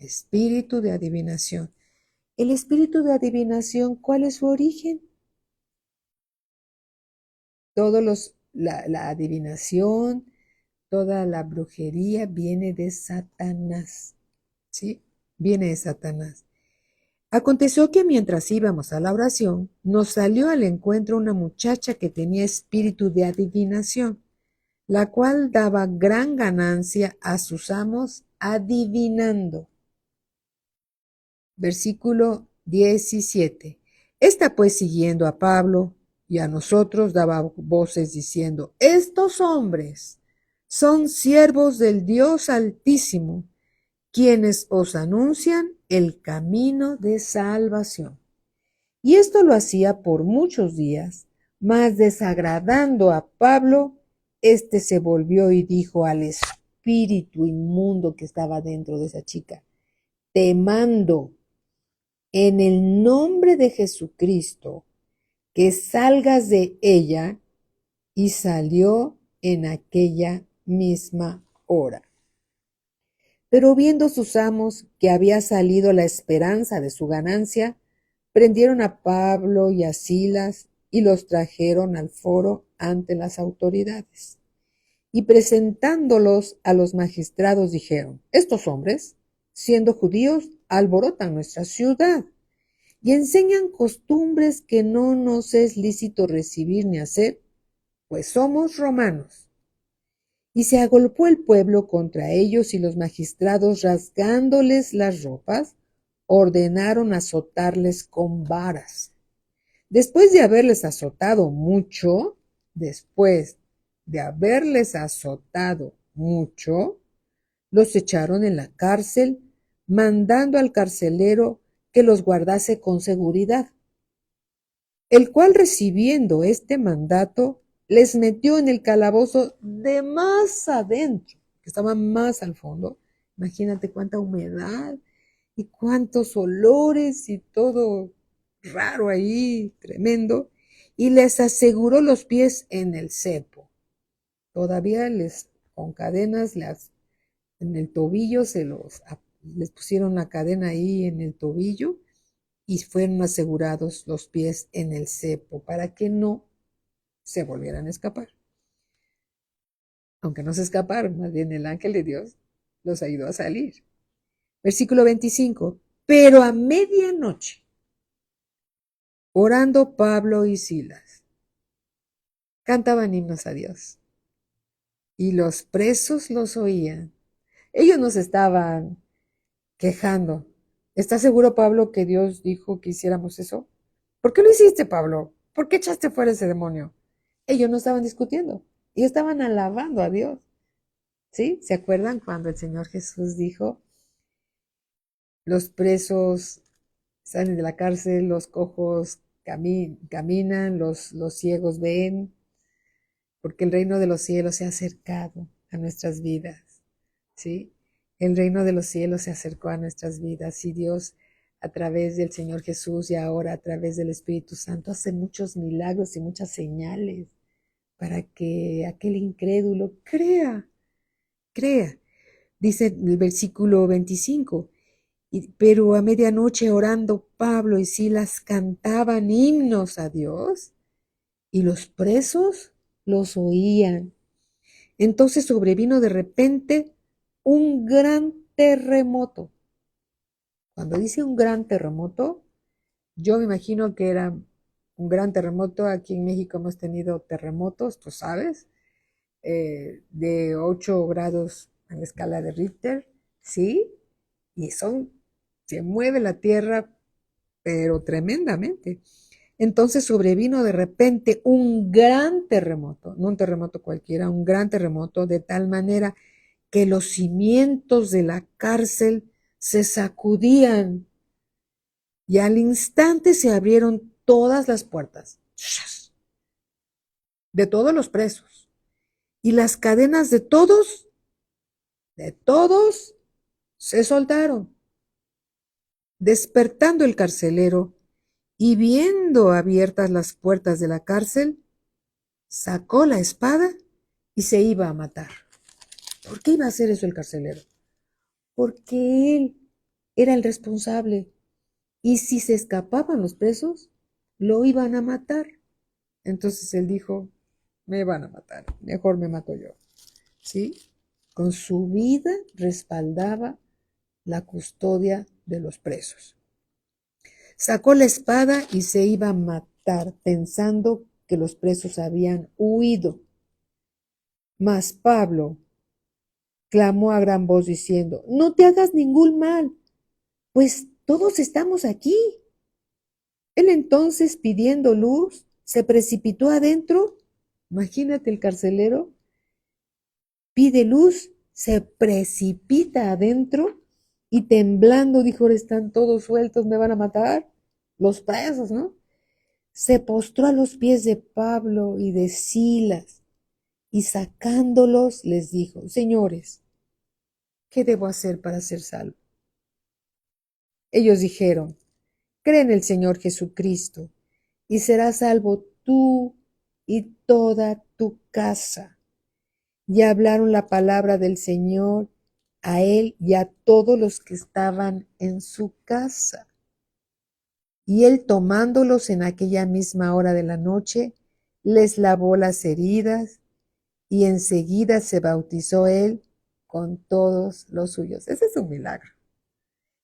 Espíritu de adivinación. El espíritu de adivinación, ¿cuál es su origen? La adivinación, toda la brujería viene de Satanás. ¿Sí? Viene de Satanás. Aconteció que mientras íbamos a la oración, nos salió al encuentro una muchacha que tenía espíritu de adivinación, la cual daba gran ganancia a sus amos adivinando. Versículo 17. Esta pues siguiendo a Pablo y a nosotros daba voces diciendo, estos hombres son siervos del Dios Altísimo, quienes os anuncian el camino de salvación. Y esto lo hacía por muchos días, mas desagradando a Pablo, éste se volvió y dijo al espíritu inmundo que estaba dentro de esa chica, te mando en el nombre de Jesucristo que salgas de ella, y salió en aquella misma hora. Pero viendo sus amos que había salido la esperanza de su ganancia, prendieron a Pablo y a Silas y los trajeron al foro ante las autoridades. Y presentándolos a los magistrados dijeron, estos hombres, siendo judíos, alborotan nuestra ciudad y enseñan costumbres que no nos es lícito recibir ni hacer, pues somos romanos. Y se agolpó el pueblo contra ellos y los magistrados, rasgándoles las ropas, ordenaron azotarles con varas. Después de haberles azotado mucho, los echaron en la cárcel, mandando al carcelero que los guardase con seguridad, el cual recibiendo este mandato les metió en el calabozo de más adentro, que estaba más al fondo. Imagínate cuánta humedad y cuántos olores y todo raro ahí, tremendo, y les aseguró los pies en el cepo. Todavía con cadenas en el tobillo les pusieron la cadena ahí en el tobillo y fueron asegurados los pies en el cepo para que no se volvieran a escapar. Aunque no se escaparon, más bien el ángel de Dios los ayudó a salir. Versículo 25. Pero a medianoche, orando Pablo y Silas, cantaban himnos a Dios y los presos los oían. Ellos nos estaban quejando. ¿Estás seguro, Pablo, que Dios dijo que hiciéramos eso? ¿Por qué lo hiciste, Pablo? ¿Por qué echaste fuera ese demonio? Ellos no estaban discutiendo, ellos estaban alabando a Dios. ¿Sí? ¿Se acuerdan cuando el Señor Jesús dijo, los presos salen de la cárcel, los cojos caminan, los ciegos ven, porque el reino de los cielos se ha acercado a nuestras vidas, ¿sí? El reino de los cielos se acercó a nuestras vidas y Dios a través del Señor Jesús y ahora a través del Espíritu Santo hace muchos milagros y muchas señales para que aquel incrédulo crea. Dice el versículo 25, pero a medianoche orando Pablo y Silas cantaban himnos a Dios y los presos los oían. Entonces sobrevino de repente un gran terremoto. Cuando dice un gran terremoto, yo me imagino que era un gran terremoto. Aquí en México hemos tenido terremotos, tú sabes, de 8 grados en la escala de Richter, ¿sí? Y se mueve la tierra, pero tremendamente. Entonces sobrevino de repente un gran terremoto, no un terremoto cualquiera, un gran terremoto, de tal manera que los cimientos de la cárcel se sacudían y al instante se abrieron todas las puertas de todos los presos y las cadenas de todos, se soltaron. Despertando el carcelero y viendo abiertas las puertas de la cárcel, sacó la espada y se iba a matar. ¿Por qué iba a hacer eso el carcelero? Porque él era el responsable y si se escapaban los presos, lo iban a matar. Entonces él dijo, me van a matar, mejor me mato yo. ¿Sí? Con su vida respaldaba la custodia de los presos. Sacó la espada y se iba a matar, pensando que los presos habían huido. Mas Pablo clamó a gran voz diciendo, no te hagas ningún mal, pues todos estamos aquí. Él entonces, pidiendo luz, se precipitó adentro. Imagínate el carcelero, pide luz, se precipita adentro y temblando dijo, ahora están todos sueltos, me van a matar. Los presos, ¿no? Se postró a los pies de Pablo y de Silas y sacándolos les dijo, señores, ¿qué debo hacer para ser salvo? Ellos dijeron, cree en el Señor Jesucristo y serás salvo tú y toda tu casa. Y hablaron la palabra del Señor a él y a todos los que estaban en su casa. Y él tomándolos en aquella misma hora de la noche, les lavó las heridas y enseguida se bautizó él con todos los suyos. Ese es un milagro.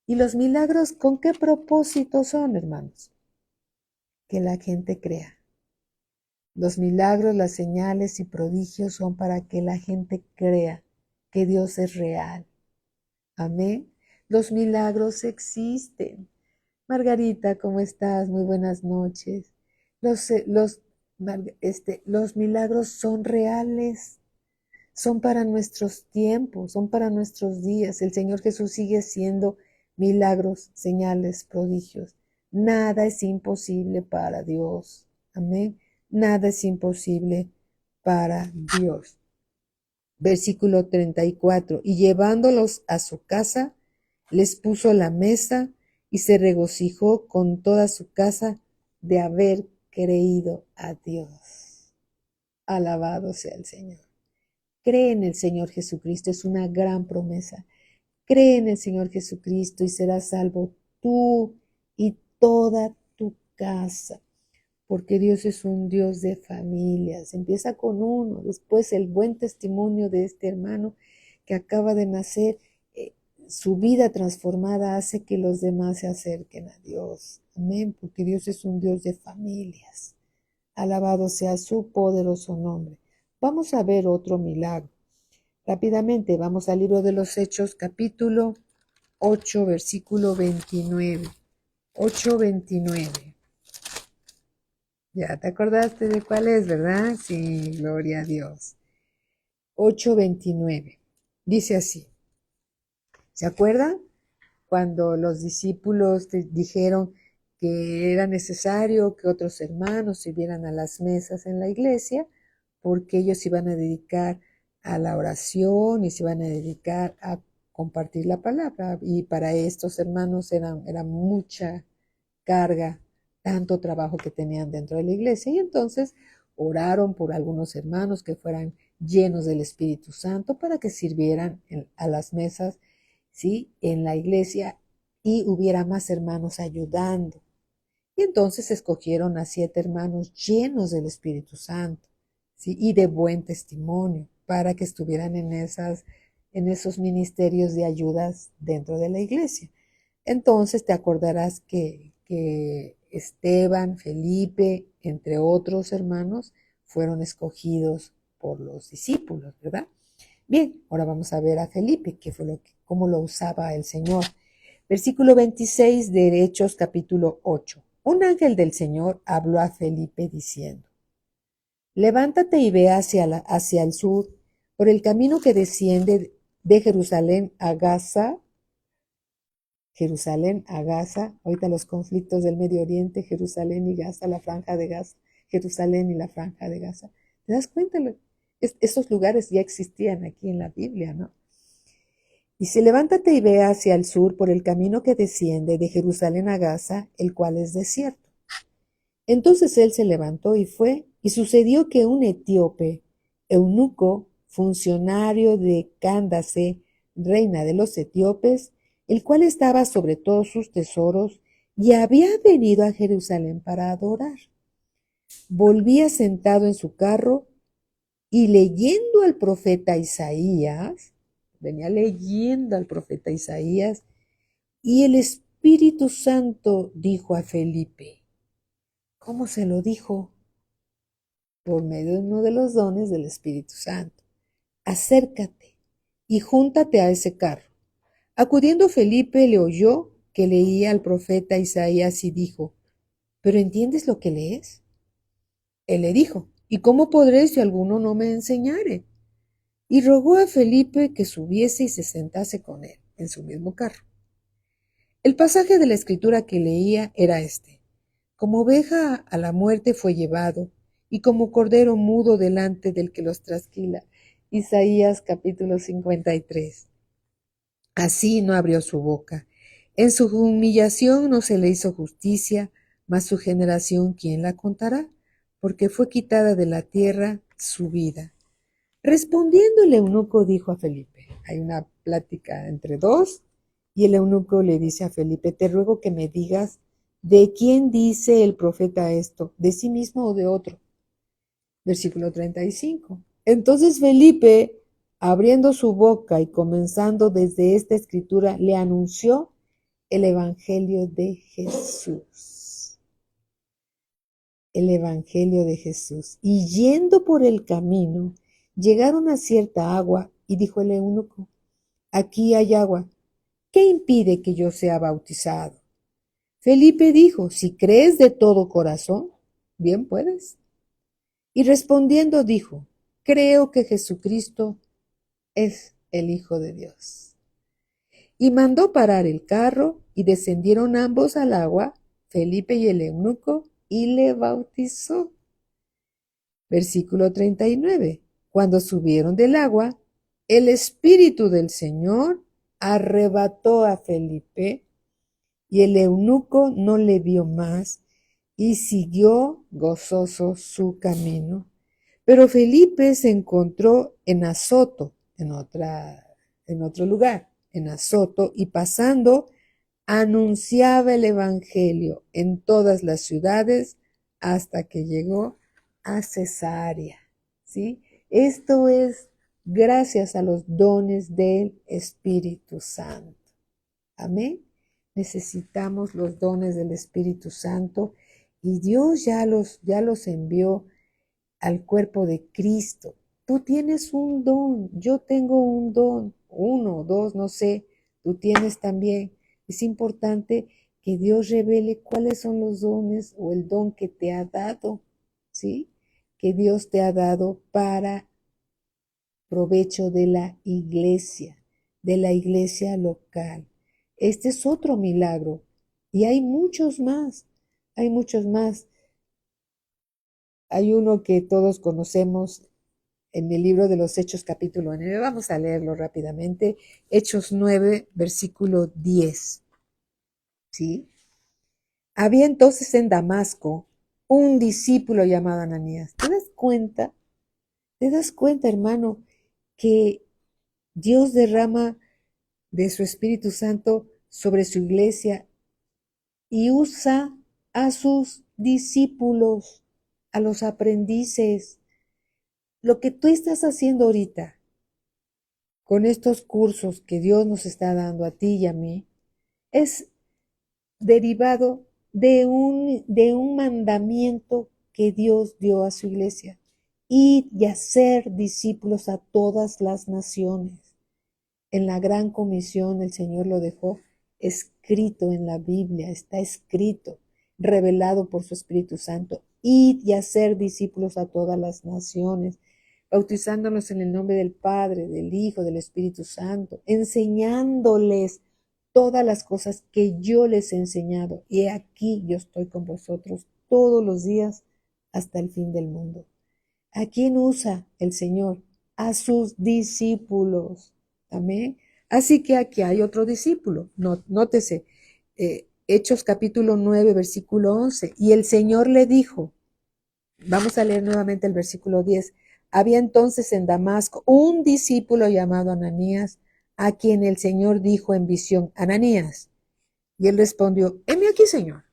¿Y los milagros con qué propósito son, hermanos? Que la gente crea. Los milagros, las señales y prodigios son para que la gente crea que Dios es real. Amén. Los milagros existen. Margarita, ¿cómo estás? Muy buenas noches. Los milagros son reales, son para nuestros tiempos, son para nuestros días. El Señor Jesús sigue siendo milagros, señales, prodigios. Nada es imposible para Dios. Amén. Nada es imposible para Dios. Versículo 34. Y llevándolos a su casa, les puso la mesa y se regocijó con toda su casa de haber creído a Dios. Alabado sea el Señor. Cree en el Señor Jesucristo, es una gran promesa. Cree en el Señor Jesucristo y serás salvo tú y toda tu casa, porque Dios es un Dios de familias. Empieza con uno, después el buen testimonio de este hermano que acaba de nacer, su vida transformada hace que los demás se acerquen a Dios. Amén, porque Dios es un Dios de familias. Alabado sea su poderoso nombre. Vamos a ver otro milagro. Rápidamente, vamos al libro de los Hechos, capítulo 8, versículo 29. 8:29. Ya te acordaste de cuál es, ¿verdad? Sí, gloria a Dios. 8:29. Dice así. ¿Se acuerdan? Cuando los discípulos dijeron que era necesario que otros hermanos sirvieran a las mesas en la iglesia, porque ellos se iban a dedicar a la oración y se iban a dedicar a compartir la palabra. Y para estos hermanos era mucha carga, tanto trabajo que tenían dentro de la iglesia. Y entonces oraron por algunos hermanos que fueran llenos del Espíritu Santo para que sirvieran a las mesas, ¿sí?, en la iglesia y hubiera más hermanos ayudando. Y entonces escogieron a 7 hermanos llenos del Espíritu Santo, ¿sí?, y de buen testimonio para que estuvieran en esos ministerios de ayudas dentro de la iglesia. Entonces te acordarás que Esteban, Felipe, entre otros hermanos, fueron escogidos por los discípulos, ¿verdad? Bien, ahora vamos a ver a Felipe, cómo lo usaba el Señor. Versículo 26 de Hechos, capítulo 8. Un ángel del Señor habló a Felipe diciendo: levántate y ve hacia el sur, por el camino que desciende de Jerusalén a Gaza. Ahorita los conflictos del Medio Oriente, Jerusalén y Gaza, la franja de Gaza, Jerusalén y la franja de Gaza. ¿Te das cuenta? Estos lugares ya existían aquí en la Biblia, ¿no? Dice, levántate y ve hacia el sur por el camino que desciende de Jerusalén a Gaza, el cual es desierto. Entonces él se levantó y fue, y sucedió que un etíope, eunuco, funcionario de Cándace, reina de los etíopes, el cual estaba sobre todos sus tesoros, y había venido a Jerusalén para adorar, volvía sentado en su carro y leyendo al profeta Isaías, venía leyendo al profeta Isaías, y el Espíritu Santo dijo a Felipe, ¿cómo se lo dijo? Por medio de uno de los dones del Espíritu Santo. Acércate y júntate a ese carro. Acudiendo Felipe le oyó que leía al profeta Isaías y dijo, ¿pero entiendes lo que lees? Él le dijo, ¿y cómo podré si alguno no me enseñare? Y rogó a Felipe que subiese y se sentase con él en su mismo carro. El pasaje de la escritura que leía era este: como oveja a la muerte fue llevado, y como cordero mudo delante del que los trasquila. Isaías capítulo 53. Así no abrió su boca. En su humillación no se le hizo justicia, mas su generación, ¿quién la contará? Porque fue quitada de la tierra su vida. Respondiendo el eunuco dijo a Felipe, hay una plática entre dos, y el eunuco le dice a Felipe, te ruego que me digas, ¿de quién dice el profeta esto? ¿De sí mismo o de otro? Versículo 35. Entonces Felipe, abriendo su boca y comenzando desde esta escritura, le anunció el evangelio de Jesús. El evangelio de Jesús. Y yendo por el camino, llegaron a cierta agua, y dijo el eunuco, aquí hay agua, ¿qué impide que yo sea bautizado? Felipe dijo, si crees de todo corazón, bien puedes. Y respondiendo dijo, creo que Jesucristo es el Hijo de Dios. Y mandó parar el carro y descendieron ambos al agua, Felipe y el eunuco, y le bautizó. Versículo 39. Cuando subieron del agua, el Espíritu del Señor arrebató a Felipe y el eunuco no le vio más y siguió gozoso su camino. Pero Felipe se encontró en Azoto, en otro lugar, en Azoto, y pasando, anunciaba el Evangelio en todas las ciudades hasta que llegó a Cesarea. ¿Sí? Esto es gracias a los dones del Espíritu Santo. Amén. Necesitamos los dones del Espíritu Santo y Dios ya los envió al cuerpo de Cristo. Tú tienes un don, yo tengo un don, uno, dos, no sé, tú tienes también. Es importante que Dios revele cuáles son los dones o el don que te ha dado, ¿sí? Que Dios te ha dado para provecho de la iglesia local. Este es otro milagro y hay muchos más. Hay uno que todos conocemos en el libro de los Hechos capítulo 9. Vamos a leerlo rápidamente. Hechos 9, versículo 10. ¿Sí? Había entonces en Damasco un discípulo llamado Ananías. ¿Te das cuenta? ¿Te das cuenta, hermano, que Dios derrama de su Espíritu Santo sobre su iglesia y usa a sus discípulos, a los aprendices? Lo que tú estás haciendo ahorita con estos cursos que Dios nos está dando a ti y a mí es derivado de un mandamiento que Dios dio a su iglesia. Ir y hacer discípulos a todas las naciones. En la gran comisión el Señor lo dejó escrito en la Biblia, está escrito, revelado por su Espíritu Santo. Ir y hacer discípulos a todas las naciones, bautizándolos en el nombre del Padre, del Hijo, del Espíritu Santo, enseñándoles todas las cosas que yo les he enseñado. Y aquí yo estoy con vosotros todos los días hasta el fin del mundo. ¿A quién usa el Señor? A sus discípulos. Amén. Así que aquí hay otro discípulo. Nótese, Hechos capítulo 9, versículo 11. Y el Señor le dijo, vamos a leer nuevamente el versículo 10. Había entonces en Damasco un discípulo llamado Ananías, a quien el Señor dijo en visión, Ananías. Y él respondió, heme aquí, Señor.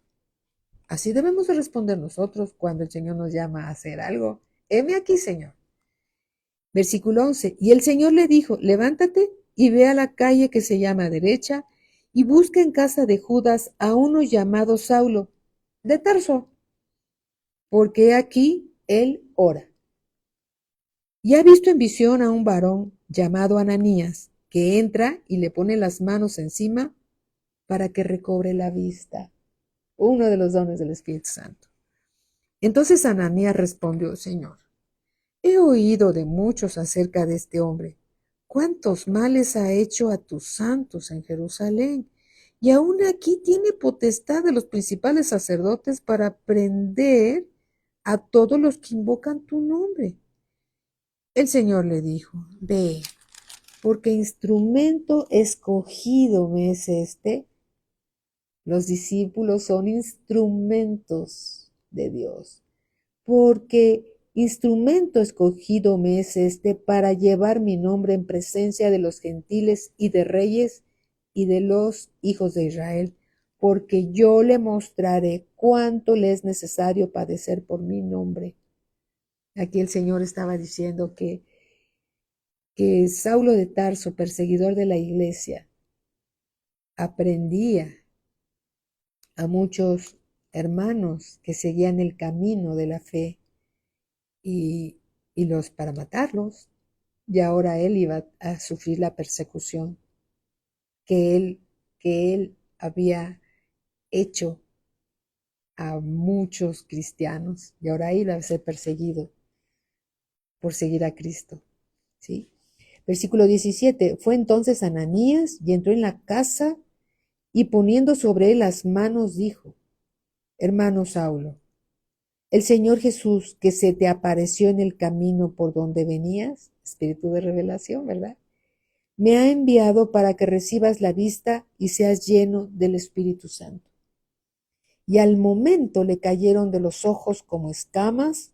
Así debemos de responder nosotros cuando el Señor nos llama a hacer algo. Heme aquí, Señor. Versículo 11. Y el Señor le dijo, levántate y ve a la calle que se llama derecha y busca en casa de Judas a uno llamado Saulo de Tarso, porque aquí él ora. Y ha visto en visión a un varón llamado Ananías, que entra y le pone las manos encima para que recobre la vista. Uno de los dones del Espíritu Santo. Entonces Ananías respondió, Señor, he oído de muchos acerca de este hombre, cuántos males ha hecho a tus santos en Jerusalén, y aún aquí tiene potestad de los principales sacerdotes para prender a todos los que invocan tu nombre. El Señor le dijo, ve, porque instrumento escogido me es este. Los discípulos son instrumentos de Dios, porque instrumento escogido me es este para llevar mi nombre en presencia de los gentiles y de reyes y de los hijos de Israel, porque yo le mostraré cuánto le es necesario padecer por mi nombre. Aquí el Señor estaba diciendo que Saulo de Tarso, perseguidor de la iglesia, aprendía a muchos hermanos que seguían el camino de la fe y, y los para matarlos. Y ahora él iba a sufrir la persecución que él había hecho a muchos cristianos y ahora él iba a ser perseguido por seguir a Cristo, ¿sí? Versículo 17, fue entonces Ananías y entró en la casa y poniendo sobre él las manos dijo, hermano Saulo, el Señor Jesús que se te apareció en el camino por donde venías, espíritu de revelación, ¿verdad? Me ha enviado para que recibas la vista y seas lleno del Espíritu Santo. Y al momento le cayeron de los ojos como escamas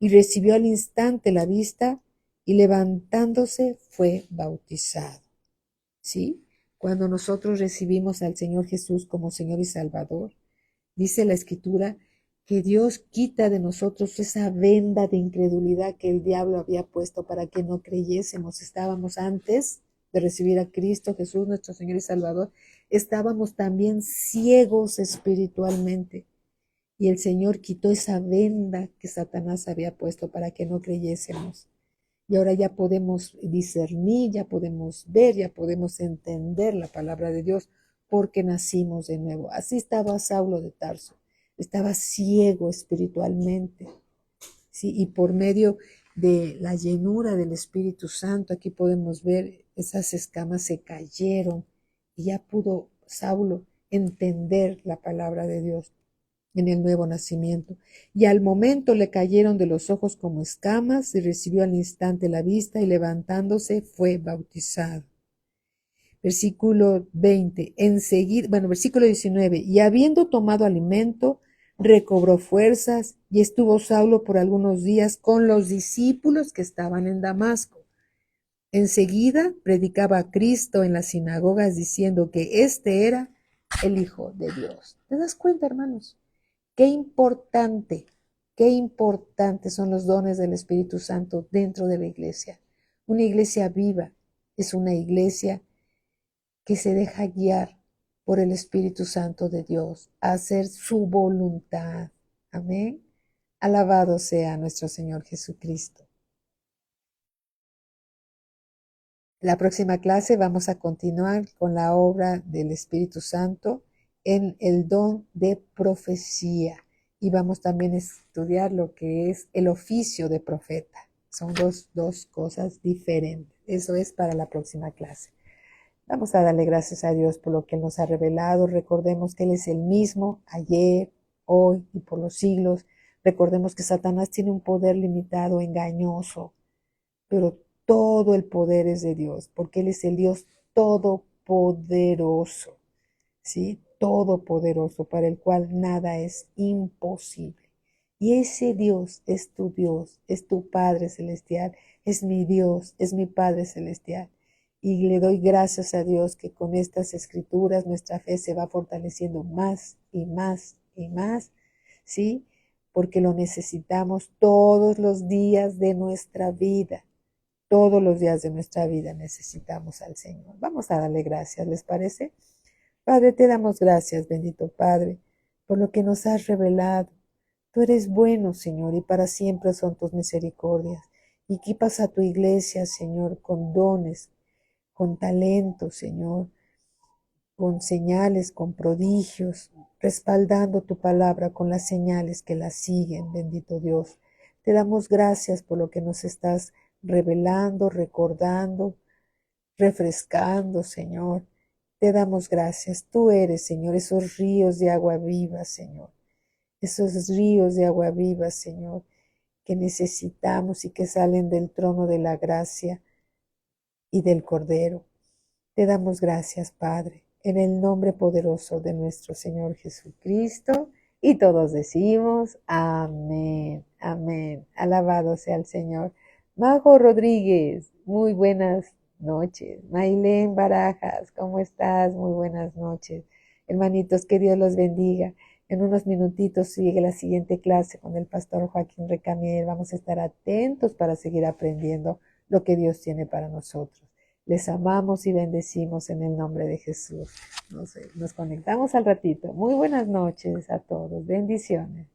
y recibió al instante la vista y levantándose fue bautizado. ¿Sí? Cuando nosotros recibimos al Señor Jesús como Señor y Salvador, dice la Escritura que Dios quita de nosotros esa venda de incredulidad que el diablo había puesto para que no creyésemos. Estábamos antes de recibir a Cristo Jesús, nuestro Señor y Salvador, estábamos también ciegos espiritualmente. Y el Señor quitó esa venda que Satanás había puesto para que no creyésemos. Y ahora ya podemos discernir, ya podemos ver, ya podemos entender la palabra de Dios porque nacimos de nuevo. Así estaba Saulo de Tarso. Estaba ciego espiritualmente. ¿Sí? Y por medio de la llenura del Espíritu Santo, aquí podemos ver esas escamas se cayeron y ya pudo Saulo entender la palabra de Dios en el nuevo nacimiento. Y al momento le cayeron de los ojos como escamas y recibió al instante la vista y levantándose fue bautizado. Versículo 20, versículo 19, y habiendo tomado alimento, recobró fuerzas y estuvo Saulo por algunos días con los discípulos que estaban en Damasco. Enseguida predicaba a Cristo en las sinagogas diciendo que este era el Hijo de Dios. ¿Te das cuenta, hermanos? Qué importantes son los dones del Espíritu Santo dentro de la iglesia. Una iglesia viva es una iglesia que se deja guiar por el Espíritu Santo de Dios a hacer su voluntad. Amén. Alabado sea nuestro Señor Jesucristo. La próxima clase vamos a continuar con la obra del Espíritu Santo en el don de profecía y vamos también a estudiar lo que es el oficio de profeta. Son dos cosas diferentes. Eso es para la próxima clase. Vamos a darle gracias a Dios por lo que Él nos ha revelado. Recordemos que Él es el mismo ayer, hoy y por los siglos. Recordemos que Satanás tiene un poder limitado, engañoso, pero todo el poder es de Dios, porque Él es el Dios todopoderoso, ¿sí? Todopoderoso, para el cual nada es imposible. Y ese Dios, es tu Padre Celestial, es mi Dios, es mi Padre Celestial. Y le doy gracias a Dios que con estas escrituras nuestra fe se va fortaleciendo más y más y más, ¿sí? Porque lo necesitamos todos los días de nuestra vida. Todos los días de nuestra vida necesitamos al Señor. Vamos a darle gracias, ¿les parece? Padre, te damos gracias, bendito Padre, por lo que nos has revelado. Tú eres bueno, Señor, y para siempre son tus misericordias. Y equipas a tu iglesia, Señor, con dones, con talentos, Señor, con señales, con prodigios, respaldando tu palabra con las señales que la siguen, bendito Dios. Te damos gracias por lo que nos estás revelando, recordando, refrescando, Señor. Te damos gracias. Tú eres, Señor, esos ríos de agua viva, Señor. Esos ríos de agua viva, Señor, que necesitamos y que salen del trono de la gracia y del Cordero. Te damos gracias, Padre, en el nombre poderoso de nuestro Señor Jesucristo. Y todos decimos, amén, amén. Alabado sea el Señor. Majo Rodríguez, muy buenas noches. Mailén Barajas, ¿cómo estás? Muy buenas noches. Hermanitos, que Dios los bendiga. En unos minutitos sigue la siguiente clase con el pastor Joaquín Recamier. Vamos a estar atentos para seguir aprendiendo lo que Dios tiene para nosotros. Les amamos y bendecimos en el nombre de Jesús. Nos conectamos al ratito. Muy buenas noches a todos. Bendiciones.